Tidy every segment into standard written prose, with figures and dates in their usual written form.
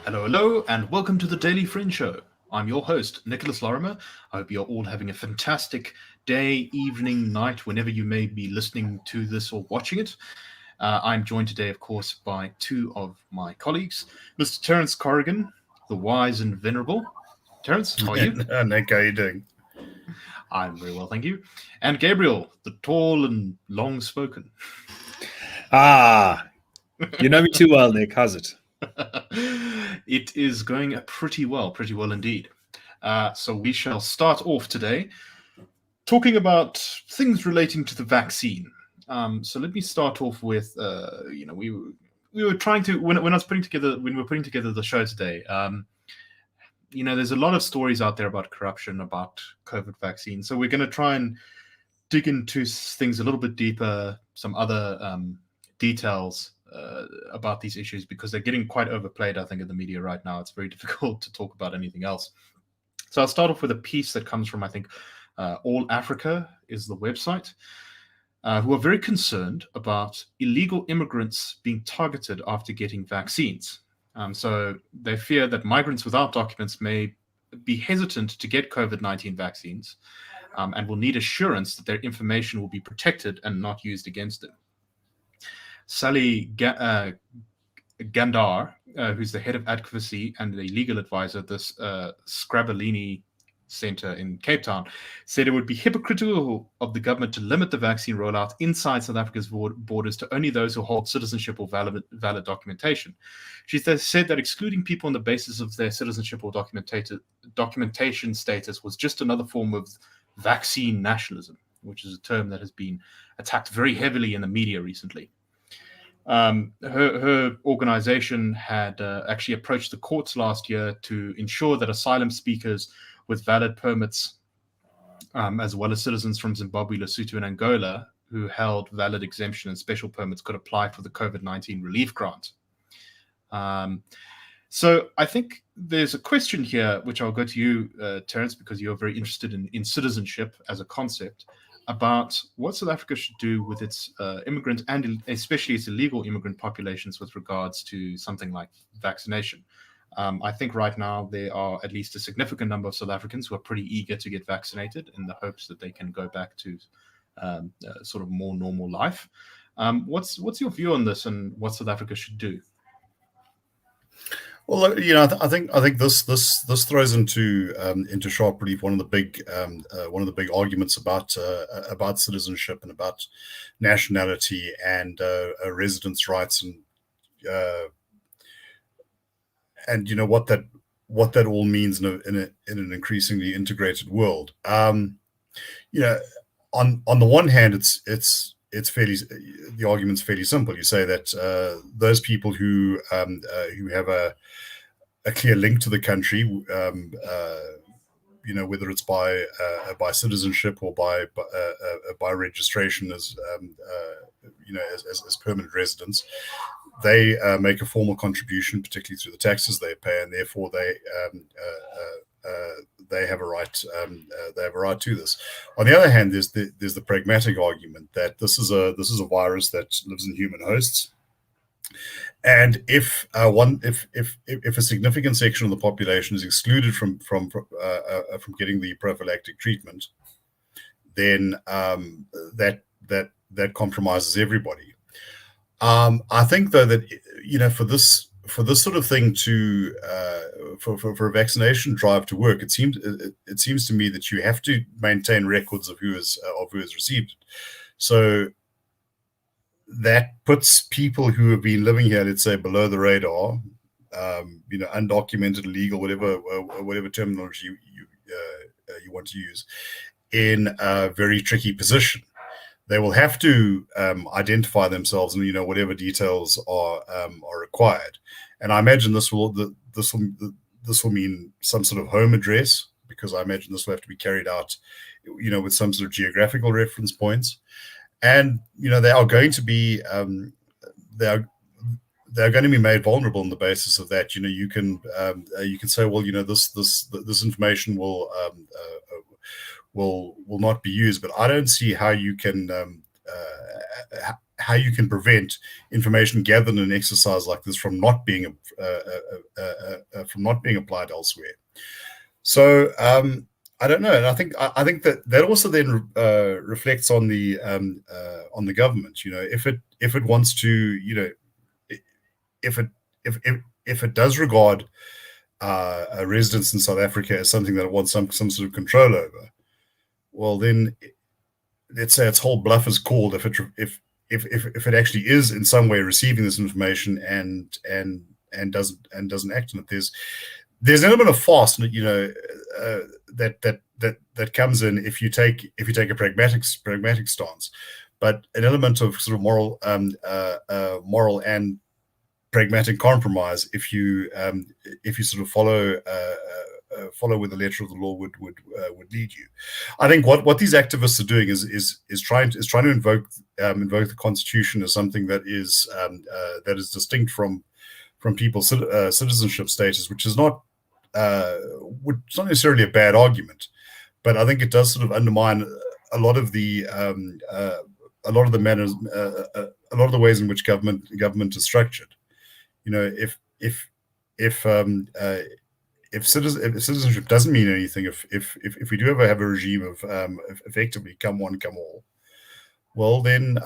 Hello, hello, and welcome to the Daily Friend Show. I'm your host, Nicholas Lorimer. I hope you're all having a fantastic day, evening, night, whenever you may be listening to this or watching it. I'm joined today, of course, by two of my colleagues, Mr. Terence Corrigan, the wise and venerable. Terence, how are you? Nick, how you doing? I'm very well, thank you. And Gabriel, the tall and long spoken. Ah, you know me too well, Nick. How's it? It is going pretty well indeed. So we shall start off today talking about things relating to the vaccine. So let me start off with, we were trying to when we were putting together the show today. There's a lot of stories out there about corruption about COVID vaccine. So we're going to try and dig into things a little bit deeper, some other details about these issues because they're getting quite overplayed, I think, in the media right now. It's very difficult to talk about anything else. So I'll start off with a piece that comes from, I think, All Africa is the website, who are very concerned about illegal immigrants being targeted after getting vaccines. So they fear that migrants without documents may be hesitant to get COVID-19 vaccines and will need assurance that their information will be protected and not used against them. Sally Gandar, who's the head of advocacy and the legal advisor at this Scribellini Center in Cape Town, said it would be hypocritical of the government to limit the vaccine rollout inside South Africa's borders to only those who hold citizenship or valid documentation. She said that excluding people on the basis of their citizenship or documentation status was just another form of vaccine nationalism, which is a term that has been attacked very heavily in the media recently. Her organization had actually approached the courts last year to ensure that asylum seekers with valid permits, as well as citizens from Zimbabwe, Lesotho, and Angola who held valid exemption and special permits could apply for the COVID-19 relief grant. So I think there's a question here, which I'll go to you, Terence, because you're very interested in citizenship as a concept, about what South Africa should do with its immigrant and especially its illegal immigrant populations with regards to something like vaccination. I think right now there are at least a significant number of South Africans who are pretty eager to get vaccinated in the hopes that they can go back to sort of more normal life. What's your view on this and what South Africa should do? Well, I think this throws into sharp relief one of the big arguments about citizenship and about nationality and residence rights and what that all means in an increasingly integrated world. On the one hand, the argument's fairly simple. You say that those people who have a clear link to the country, whether it's by citizenship or by registration as permanent residents, they make a formal contribution, particularly through the taxes they pay, and therefore they have a right. They have a right to this. On the other hand, there's the pragmatic argument that this is a virus that lives in human hosts, and if a significant section of the population is excluded from getting the prophylactic treatment, then that compromises everybody. I think, though, that for this sort of thing to for a vaccination drive to work, it seems to me that you have to maintain records of who has received it. So that puts people who have been living here, let's say, below the radar, undocumented, illegal, whatever terminology you want to use, in a very tricky position. They will have to identify themselves and whatever details are required. And I imagine this will mean some sort of home address, because I imagine this will have to be carried out, with some sort of geographical reference points. And they are going to be they're going to be made vulnerable on the basis of that. You can say, well, this information will not be used, but I don't see how you can how you can prevent information gathered in an exercise like this from not being applied elsewhere. So I don't know, and I think that also then reflects on the government. If it wants to, if it does regard a residence in South Africa as something that it wants some sort of control over, well then, let's say its whole bluff is called if it actually is in some way receiving this information and doesn't act on it. There's an element of farce, that comes in if you take a pragmatic stance, but an element of sort of moral and pragmatic compromise if you sort of follow where the letter of the law would lead you. I think what these activists are doing is trying to invoke the Constitution as something that is distinct from people's citizenship status, which is not necessarily a bad argument, but I think it does sort of undermine a lot of the manners, a lot of the ways in which government is structured. If citizenship doesn't mean anything, if we do ever have a regime of effectively come one, come all, well then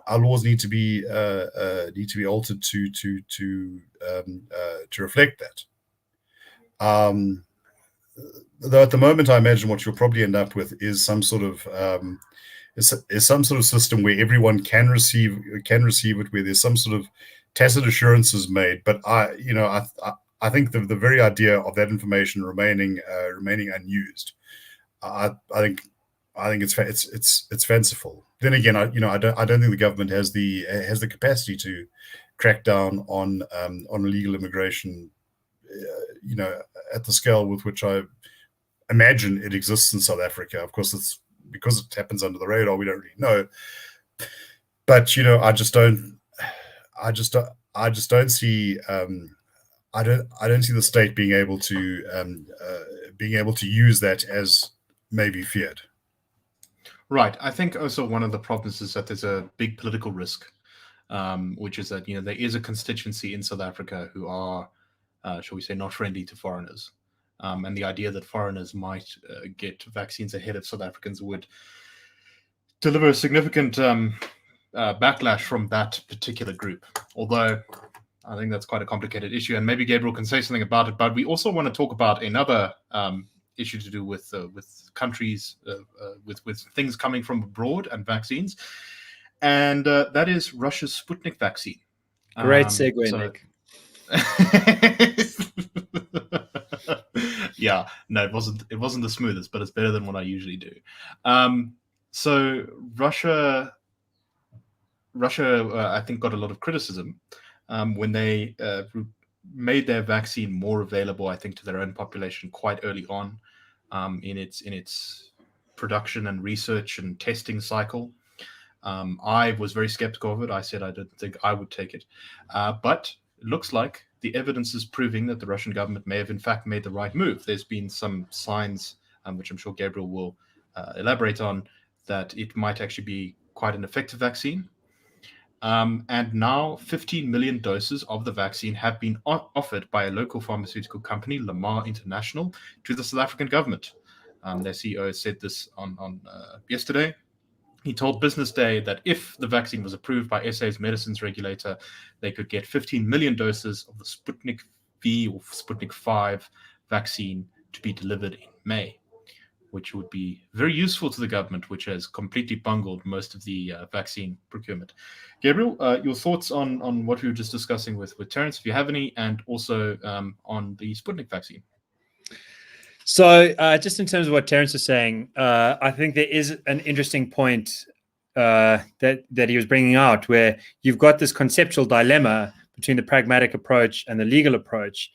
our laws need to be altered to reflect that. Though at the moment, I imagine what you'll probably end up with is some sort of system where everyone can receive it, where there's some sort of tacit assurances made. But I think the very idea of that information remaining unused, I think it's fanciful. Then again, I don't think the government has the capacity to crack down on illegal immigration, at the scale with which I imagine it exists in South Africa. Of course, it's because it happens under the radar, we don't really know. But I just don't see I don't see the state being able to use that as maybe feared. Right. I think also one of the problems is that there's a big political risk, which is that there is a constituency in South Africa who are, shall we say, not friendly to foreigners, and the idea that foreigners might get vaccines ahead of South Africans would deliver a significant backlash from that particular group. Although I think that's quite a complicated issue, and maybe Gabriel can say something about it. But we also want to talk about another issue to do with countries, with things coming from abroad and vaccines, and that is Russia's Sputnik vaccine. Great segue, Nick. Yeah, no, it wasn't the smoothest, but it's better than what I usually do. So Russia, I think, got a lot of criticism when they made their vaccine more available, I think, to their own population quite early on in its production and research and testing cycle. I was very skeptical of it. I said I didn't think I would take it, but it looks like the evidence is proving that the Russian government may have in fact made the right move. There's been some signs, which I'm sure Gabriel will elaborate on, that it might actually be quite an effective vaccine. And now 15 million doses of the vaccine have been offered by a local pharmaceutical company, Lamar International, to the South African government. Their CEO said this on yesterday. He told Business Day that if the vaccine was approved by SA's medicines regulator, they could get 15 million doses of the Sputnik V or Sputnik 5 vaccine to be delivered in May, which would be very useful to the government, which has completely bungled most of the vaccine procurement. Gabriel, your thoughts on what we were just discussing with Terence, if you have any, and also on the Sputnik vaccine. So just in terms of what Terence is saying, I think there is an interesting point that he was bringing out, where you've got this conceptual dilemma between the pragmatic approach and the legal approach,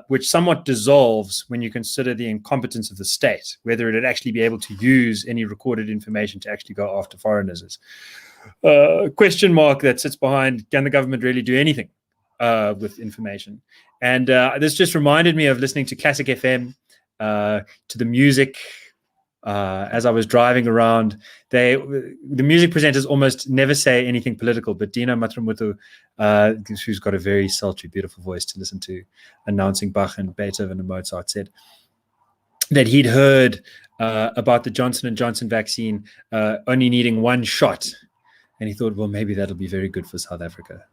which somewhat dissolves when you consider the incompetence of the state, whether it would actually be able to use any recorded information to actually go after foreigners. Question mark that sits behind, can the government really do anything with information? And this just reminded me of listening to Classic FM, to the music as I was driving around. The music presenters almost never say anything political, but Dino Matramutu, who's got a very sultry, beautiful voice to listen to, announcing Bach and Beethoven and Mozart, said that he'd heard about the Johnson & Johnson vaccine only needing one shot. And he thought, well, maybe that'll be very good for South Africa,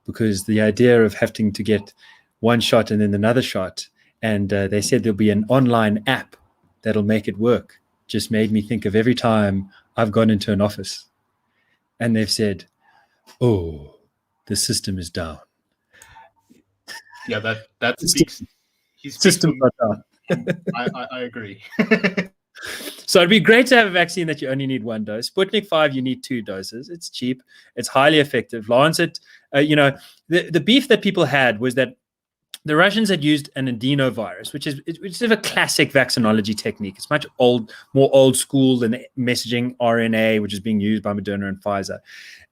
because the idea of having to get one shot and then another shot, and they said there'll be an online app that'll make it work, just made me think of every time I've gone into an office and they've said, oh, the system is down. Yeah, that speaks. He speaks System not down. I agree. So it'd be great to have a vaccine that you only need one dose. Sputnik 5, you need 2 doses. It's cheap. It's highly effective. Lancet, the beef that people had was that the Russians had used an adenovirus, which is a classic vaccinology technique. It's much more old school than the messaging RNA, which is being used by Moderna and Pfizer.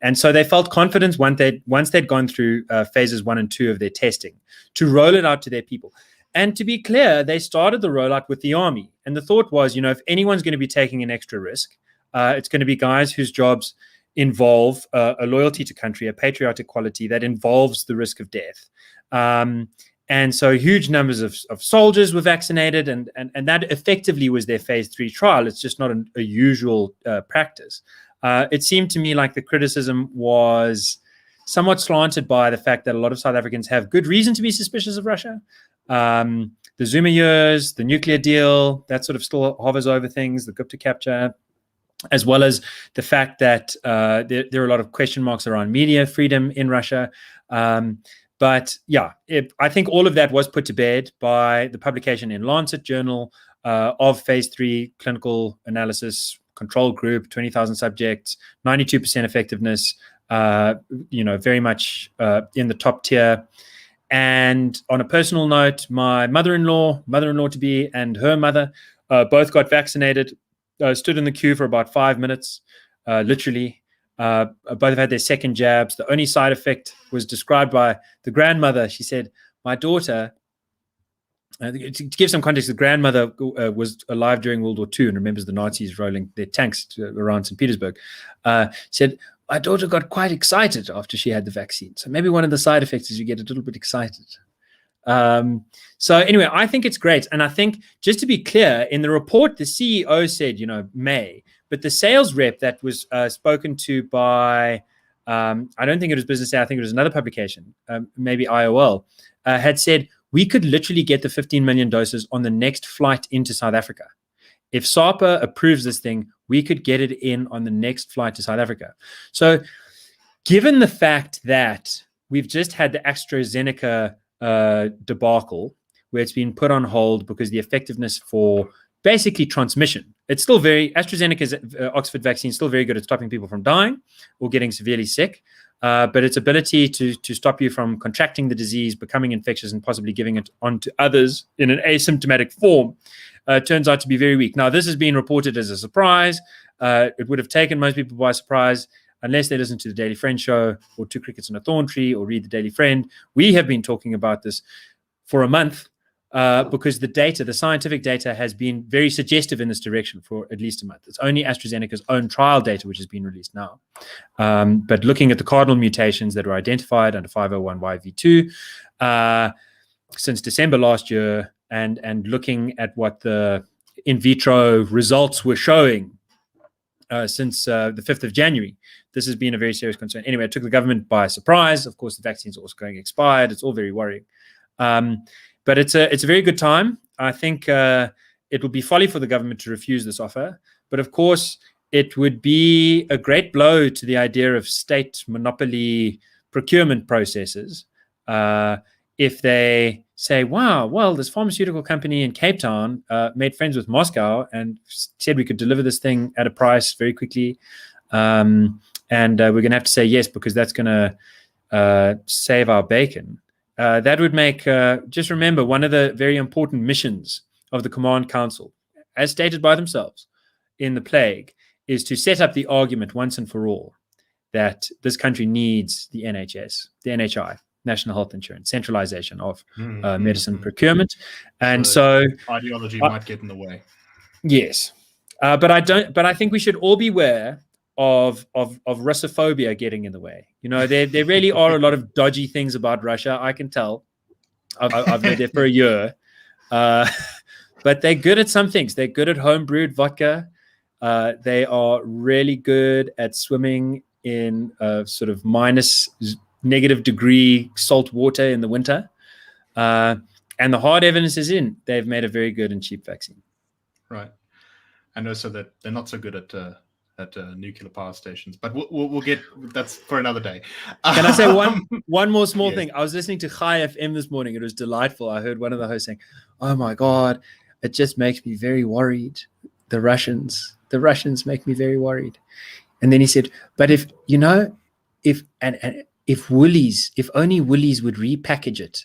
And so they felt confidence once they'd gone through phases 1 and 2 of their testing to roll it out to their people. And to be clear, they started the rollout with the army. And the thought was, if anyone's going to be taking an extra risk, it's going to be guys whose jobs involve a loyalty to country, a patriotic quality that involves the risk of death. And so huge numbers of soldiers were vaccinated, and that effectively was their phase 3 trial. It's just not a usual practice. It seemed to me like the criticism was somewhat slanted by the fact that a lot of South Africans have good reason to be suspicious of Russia. The Zuma years, the nuclear deal, that sort of still hovers over things, the Gupta capture, as well as the fact that there are a lot of question marks around media freedom in Russia. But yeah, I think all of that was put to bed by the publication in Lancet Journal of phase 3 clinical analysis, control group, 20,000 subjects, 92% effectiveness, very much in the top tier. And on a personal note, my mother-in-law to be, and her mother both got vaccinated, stood in the queue for about 5 minutes, literally. Both have had their second jabs. The only side effect was described by the grandmother. She said, my daughter, to give some context, the grandmother was alive during World War II and remembers the Nazis rolling their tanks around St. Petersburg, said, my daughter got quite excited after she had the vaccine. So maybe one of the side effects is you get a little bit excited. So anyway, I think it's great. And I think, just to be clear, in the report, the CEO said, May, but the sales rep that was spoken to by, I don't think it was Business Day, I think it was another publication, maybe IOL, had said, we could literally get the 15 million doses on the next flight into South Africa. If SAPA approves this thing, we could get it in on the next flight to South Africa. So given the fact that we've just had the AstraZeneca debacle, where it's been put on hold because the effectiveness for basically transmission, it's still AstraZeneca's Oxford vaccine is still very good at stopping people from dying or getting severely sick. But its ability to stop you from contracting the disease, becoming infectious, and possibly giving it on to others in an asymptomatic form turns out to be very weak. Now, this has been reported as a surprise. It would have taken most people by surprise, unless they listen to the Daily Friend show or Two Crickets and a Thorn Tree or read the Daily Friend. We have been talking about this for a month because the scientific data has been very suggestive in this direction for at least a month. It's only AstraZeneca's own trial data which has been released now. But looking at the cardinal mutations that were identified under 501YV2 since December last year, and looking at what the in vitro results were showing since the 5th of January, this has been a very serious concern. Anyway, it took the government by surprise. Of course, the vaccine's also going expired. It's all very worrying. But it's a very good time. I think it would be folly for the government to refuse this offer. But of course, it would be a great blow to the idea of state monopoly procurement processes if they say, wow, well, this pharmaceutical company in Cape Town made friends with Moscow and said we could deliver this thing at a price very quickly. And we're going to have to say yes because that's going to save our bacon. That would make, just remember, one of the very important missions of the Command Council, as stated by themselves in the plague, is to set up the argument once and for all that this country needs the NHS, the NHI, National Health Insurance, centralization of medicine procurement. And so ideology might get in the way. Yes. But I think we should all beware of Russophobia getting in the way. There really are a lot of dodgy things about Russia. I can tell. I've lived there for a year. But they're good at some things. They're good at home-brewed vodka. They are really good at swimming in sort of negative degree salt water in the winter. And the hard evidence is in. They've made a very good and cheap vaccine. Right. And also that they're not so good at nuclear power stations. But we'll get that's for another day. Can I say one more small thing? I was listening to Chai FM this morning. It was delightful. I heard one of the hosts saying, "Oh my God, it just makes me very worried. The Russians make me very worried." And then he said, "But if only Woolies would repackage it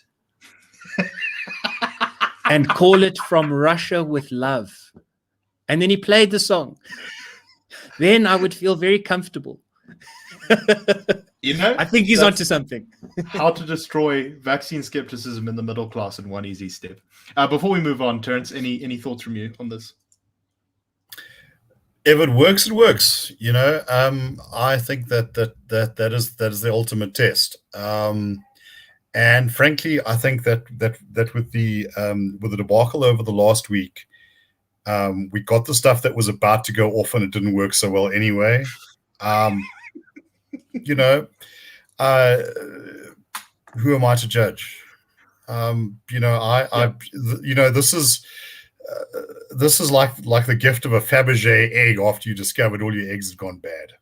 and call it From Russia with Love." And then he played the song. Then I would feel very comfortable. I think he's onto something. How to destroy vaccine skepticism in the middle class in one easy step. Before we move on, Terence, any thoughts from you on this? If it works, it works. I think that is the ultimate test. And frankly, I think that with the debacle over the last week, we got the stuff that was about to go off and it didn't work so well anyway. Who am I to judge? This is like the gift of a Fabergé egg after you discovered all your eggs have gone bad.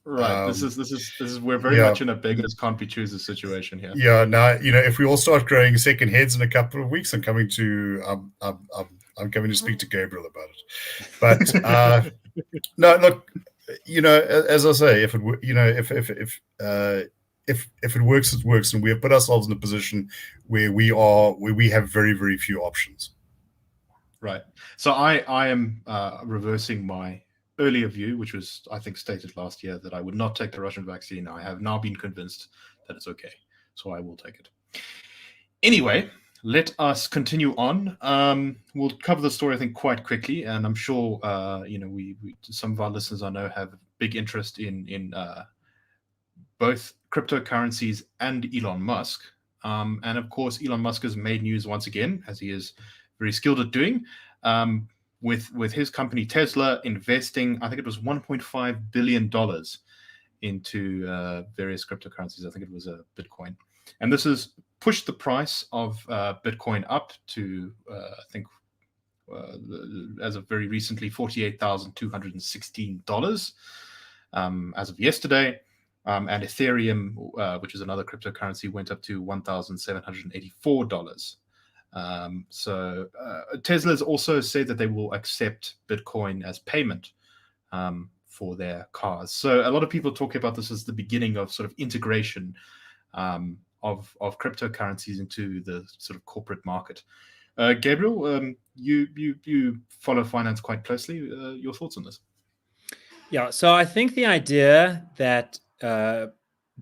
Right. This is we're very much in a beggars can't be choosers situation here. Yeah. Now, if we all start growing second heads in a couple of weeks, I'm coming to speak to Gabriel about it. But no, look, as I say, if it works, it works, and we have put ourselves in a position where we have very, very few options. Right. So I am reversing my earlier view, which was, I think, stated last year, that I would not take the Russian vaccine. I have now been convinced that it's okay. So I will take it. Anyway, let us continue on. We'll cover the story, I think, quite quickly. And I'm sure, we some of our listeners I know have big interest in both cryptocurrencies and Elon Musk. And of course, Elon Musk has made news once again, as he is very skilled at doing, with his company Tesla investing, I think it was $1.5 billion into various cryptocurrencies. I think it was a Bitcoin. And this has pushed the price of Bitcoin up to, I think, as of very recently, $48,216 as of yesterday. And Ethereum, which is another cryptocurrency, went up to $1,784. So Tesla has also said that they will accept Bitcoin as payment for their cars. So a lot of people talk about this as the beginning of sort of integration of cryptocurrencies into the sort of corporate market. Gabriel, you follow finance quite closely. Your thoughts on this? Yeah, so I think the idea that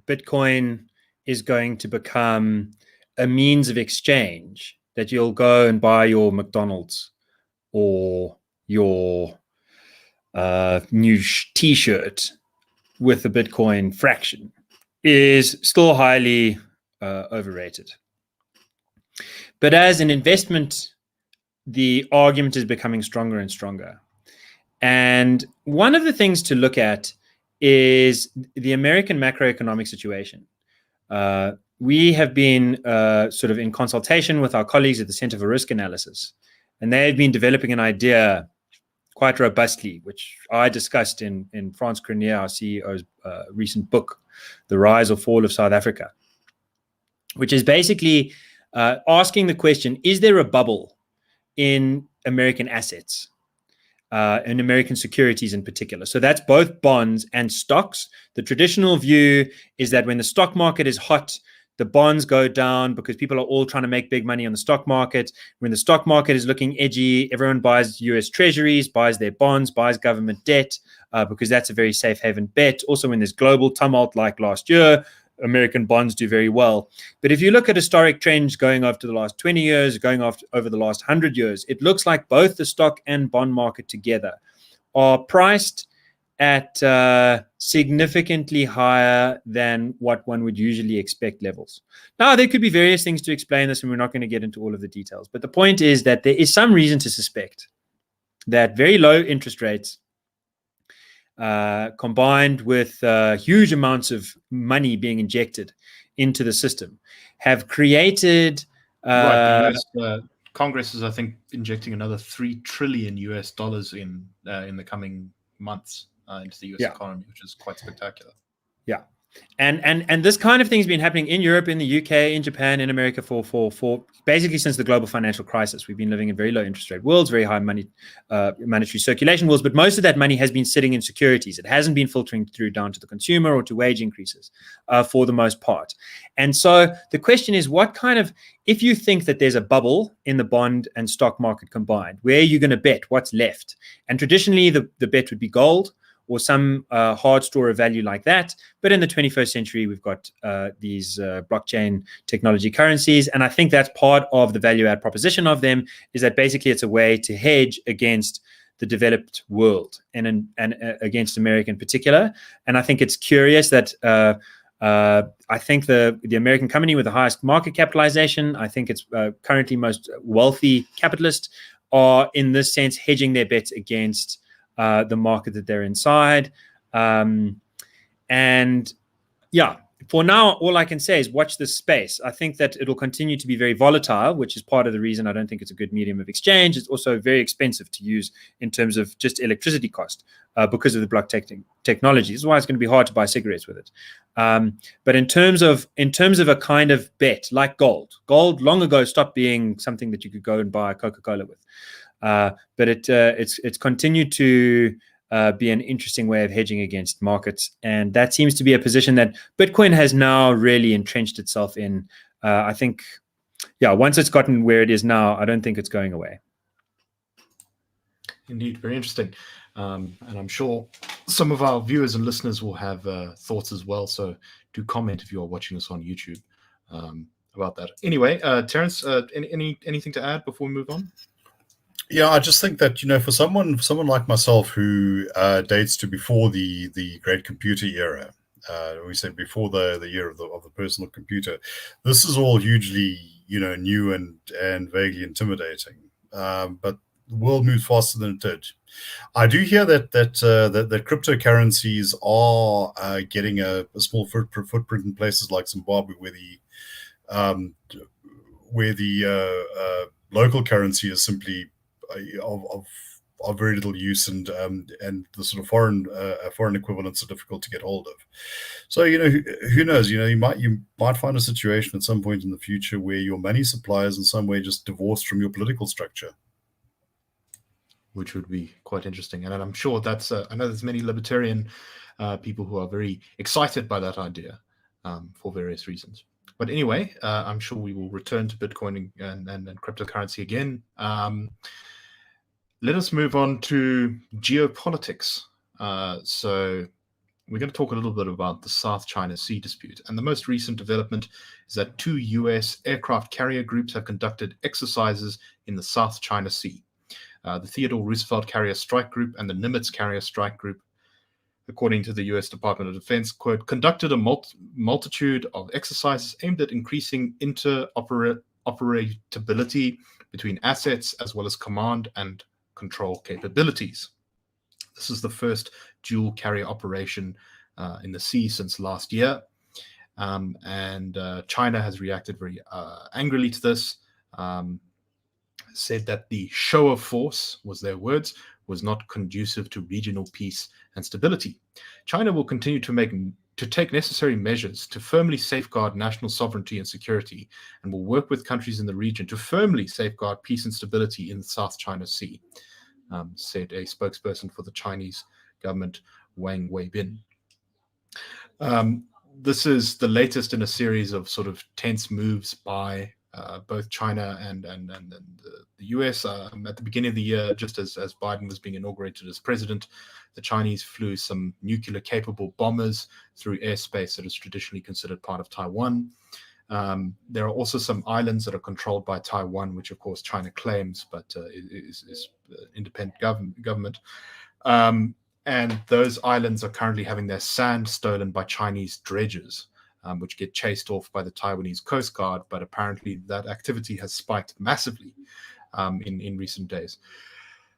Bitcoin is going to become a means of exchange, that you'll go and buy your McDonald's or your new T-shirt with a Bitcoin fraction, is still highly overrated. But as an investment, the argument is becoming stronger and stronger. And one of the things to look at is the American macroeconomic situation. We have been sort of in consultation with our colleagues at the Center for Risk Analysis, and they've been developing an idea quite robustly, which I discussed in Frans Cronje, our CEO's recent book, The Rise or Fall of South Africa, which is basically asking the question, is there a bubble in American assets? And American securities in particular. So that's both bonds and stocks. The traditional view is that when the stock market is hot, the bonds go down because people are all trying to make big money on the stock market. When the stock market is looking edgy, everyone buys US treasuries, buys their bonds, buys government debt, because that's a very safe haven bet. Also, when there's global tumult like last year, American bonds do very well. But if you look at historic trends going after the last 20 years, going over the last 100 years, it looks like both the stock and bond market together are priced at significantly higher than what one would usually expect levels. Now, there could be various things to explain this, and we're not going to get into all of the details. But the point is that there is some reason to suspect that very low interest rates combined with huge amounts of money being injected into the system have created... right, the US Congress is, I think, injecting another $3 trillion in the coming months into the US economy, which is quite spectacular. Yeah. And this kind of thing has been happening in Europe, in the UK, in Japan, in America for basically since the global financial crisis. We've been living in very low interest rate worlds, very high monetary circulation worlds, but most of that money has been sitting in securities. It hasn't been filtering through down to the consumer or to wage increases for the most part. And so the question is, if you think that there's a bubble in the bond and stock market combined, where are you going to bet? What's left? And traditionally, the bet would be gold, or some hard store of value like that. But in the 21st century, we've got these blockchain technology currencies. And I think that's part of the value add proposition of them, is that basically it's a way to hedge against the developed world and against America in particular. And I think it's curious that I think the American company with the highest market capitalization, I think it's currently most wealthy capitalists, are in this sense hedging their bets against the market that they're inside. And yeah, for now, all I can say is watch this space. I think that it'll continue to be very volatile, which is part of the reason I don't think it's a good medium of exchange. It's also very expensive to use in terms of just electricity cost because of the blockchain technology. This is why it's going to be hard to buy cigarettes with it. But in terms of a kind of bet like gold long ago stopped being something that you could go and buy Coca-Cola with. But it's continued to be an interesting way of hedging against markets. And that seems to be a position that Bitcoin has now really entrenched itself in. I think, once it's gotten where it is now, I don't think it's going away. Indeed, very interesting. And I'm sure some of our viewers and listeners will have thoughts as well. So do comment if you are watching us on YouTube about that. Anyway, Terence, anything to add before we move on? Yeah, I just think that, for someone like myself who dates to before the great computer era, we said before the year of the personal computer, this is all hugely, new and vaguely intimidating. But the world moves faster than it did. I do hear that cryptocurrencies are getting a small footprint in places like Zimbabwe, where the local currency is simply of very little use, and the sort of foreign equivalents are difficult to get hold of. So who knows? You might find a situation at some point in the future where your money supply is in some way just divorced from your political structure, which would be quite interesting. And I'm sure that's I know there's many libertarian people who are very excited by that idea for various reasons. But anyway, I'm sure we will return to Bitcoin and cryptocurrency again. Let us move on to geopolitics. So we're going to talk a little bit about the South China Sea dispute. And the most recent development is that 2 U.S. aircraft carrier groups have conducted exercises in the South China Sea. The Theodore Roosevelt Carrier Strike Group and the Nimitz Carrier Strike Group, according to the U.S. Department of Defense, quote, conducted a multitude of exercises aimed at increasing interoperability between assets as well as command and control capabilities. This is the first dual carrier operation in the sea since last year. And China has reacted very angrily to this, said that the show of force, was their words, was not conducive to regional peace and stability. China will continue to take necessary measures to firmly safeguard national sovereignty and security, and will work with countries in the region to firmly safeguard peace and stability in the South China Sea, said a spokesperson for the Chinese government, Wang Weibin. This is the latest in a series of sort of tense moves by both China and the US. At the beginning of the year, just as Biden was being inaugurated as president, the Chinese flew some nuclear-capable bombers through airspace that is traditionally considered part of Taiwan. There are also some islands that are controlled by Taiwan, which of course China claims, but is independent government. And those islands are currently having their sand stolen by Chinese dredgers, which get chased off by the Taiwanese Coast Guard. But apparently that activity has spiked massively in recent days.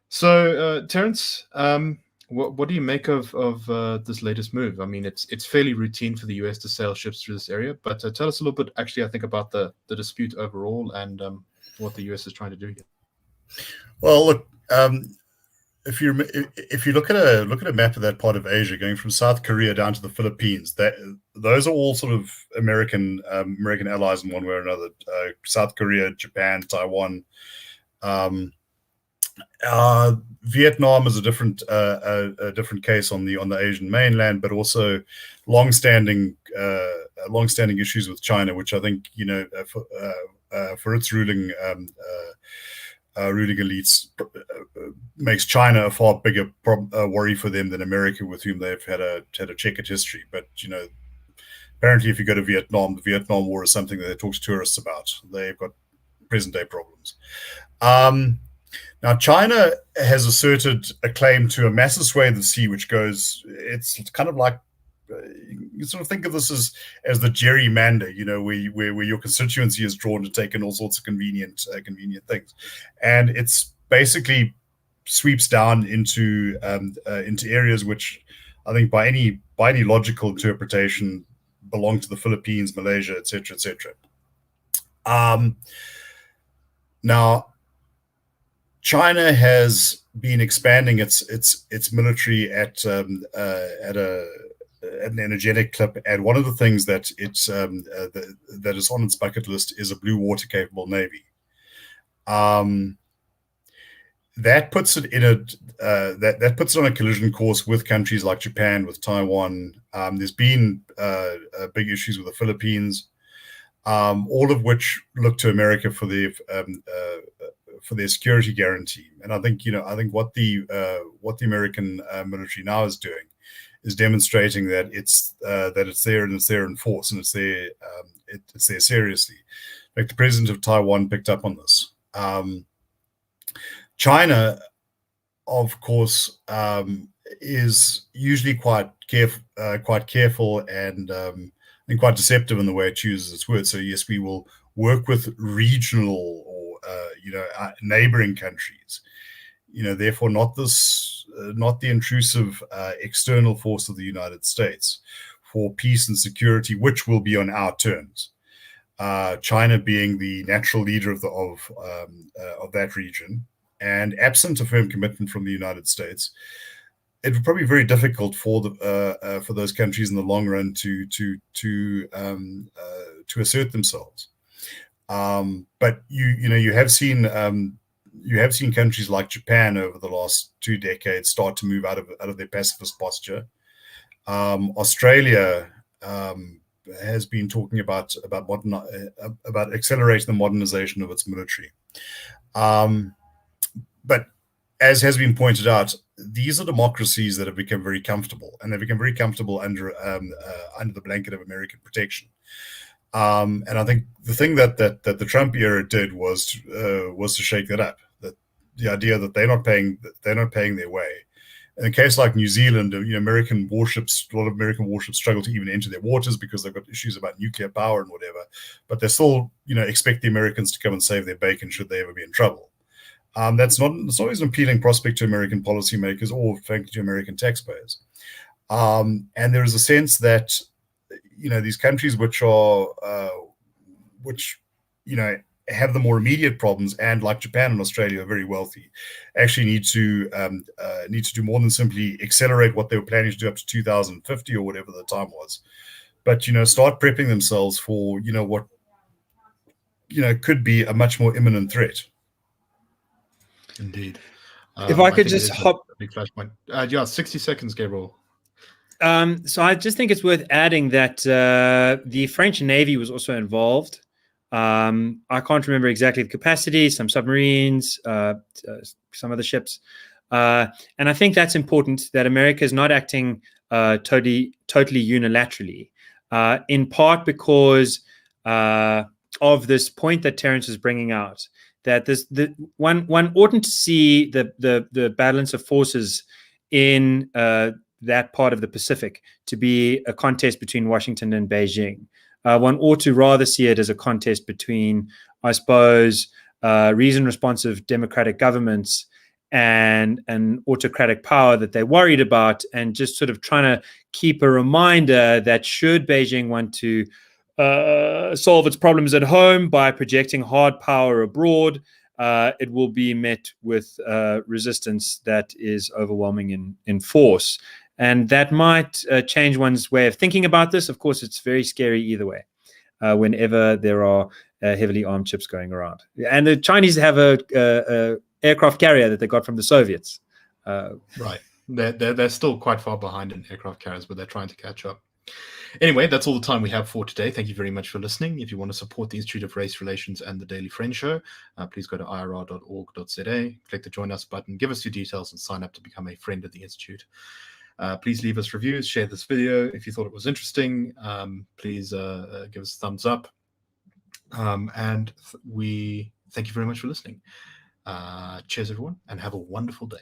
So, Terence, what do you make of this latest move? I mean, it's fairly routine for the US to sail ships through this area, but tell us a little bit, actually, I think, about the dispute overall and what the US is trying to do here. Well, look, if you look at a map of that part of Asia, going from South Korea down to the Philippines, those are all sort of American allies in one way or another. South Korea, Japan, Taiwan. Vietnam is a different case on the Asian mainland, but also long-standing issues with China, which I think for its ruling elites makes China a far bigger worry for them than America, with whom they've had a checkered history. But apparently, if you go to Vietnam, the Vietnam War is something that they talk to tourists about. They've got present-day problems. Now, China has asserted a claim to a massive swathe of the sea, which goes, it's kind of like, you sort of think of this as the gerrymander, where your constituency is drawn to take in all sorts of convenient things. And it's basically sweeps down into areas which I think by any logical interpretation belong to the Philippines, Malaysia, etc., etc. Now, China has been expanding its military at an energetic clip, and one of the things that that is on its bucket list is a blue water capable navy. That puts it that puts it on a collision course with countries like Japan, with Taiwan. There's been big issues with the Philippines, all of which look to America for their security guarantee. And I think what the American military now is doing is demonstrating that it's there and it's there in force, and it's there seriously. In fact, the president of Taiwan picked up on this. China, of course, is usually quite careful and quite deceptive in the way it chooses its words. So yes, we will work with regional or neighboring countries. Therefore, not the intrusive external force of the United States for peace and security, which will be on our terms. China being the natural leader of that region, and absent a firm commitment from the United States, it would probably be very difficult for those countries in the long run to assert themselves. But you have seen countries like Japan over the last 2 decades start to move out of their pacifist posture. Australia has been talking about accelerating the modernization of its military. But as has been pointed out, these are democracies that have become very comfortable, and they've become very comfortable under the blanket of American protection. And I think the thing that the Trump era did was to shake that up. That the idea that they're not paying their way. In a case like New Zealand, a lot of American warships struggle to even enter their waters because they've got issues about nuclear power and whatever. But they still, expect the Americans to come and save their bacon should they ever be in trouble. It's not always an appealing prospect to American policymakers or, frankly, to American taxpayers. And there is a sense that these countries which have the more immediate problems, and like Japan and Australia are very wealthy, actually need to do more than simply accelerate what they were planning to do up to 2050 or whatever the time was, but start prepping themselves for what could be a much more imminent threat. Indeed. If I could just hop a big flashpoint. 60 seconds, Gabriel. So I just think it's worth adding that the French Navy was also involved. I can't remember exactly the capacity, some submarines, some other ships. And I think that's important, that America is not acting totally unilaterally, in part because of this point that Terence is bringing out, that one oughtn't to see the balance of forces in that part of the Pacific to be a contest between Washington and Beijing. One ought to rather see it as a contest between, I suppose, reason-responsive democratic governments and an autocratic power that they're worried about, and just sort of trying to keep a reminder that should Beijing want to solve its problems at home by projecting hard power abroad, it will be met with resistance that is overwhelming in force. And that might change one's way of thinking about this. Of course, it's very scary either way, whenever there are heavily armed ships going around. And the Chinese have a aircraft carrier that they got from the Soviets. Right. They're still quite far behind in aircraft carriers, but they're trying to catch up. Anyway, that's all the time we have for today. Thank you very much for listening. If you want to support the Institute of Race Relations and the Daily Friend Show, please go to irr.org.za, click the Join Us button, give us your details, and sign up to become a friend of the Institute. Please leave us reviews, share this video. If you thought it was interesting, please give us a thumbs up. And we thank you very much for listening. Cheers, everyone, and have a wonderful day.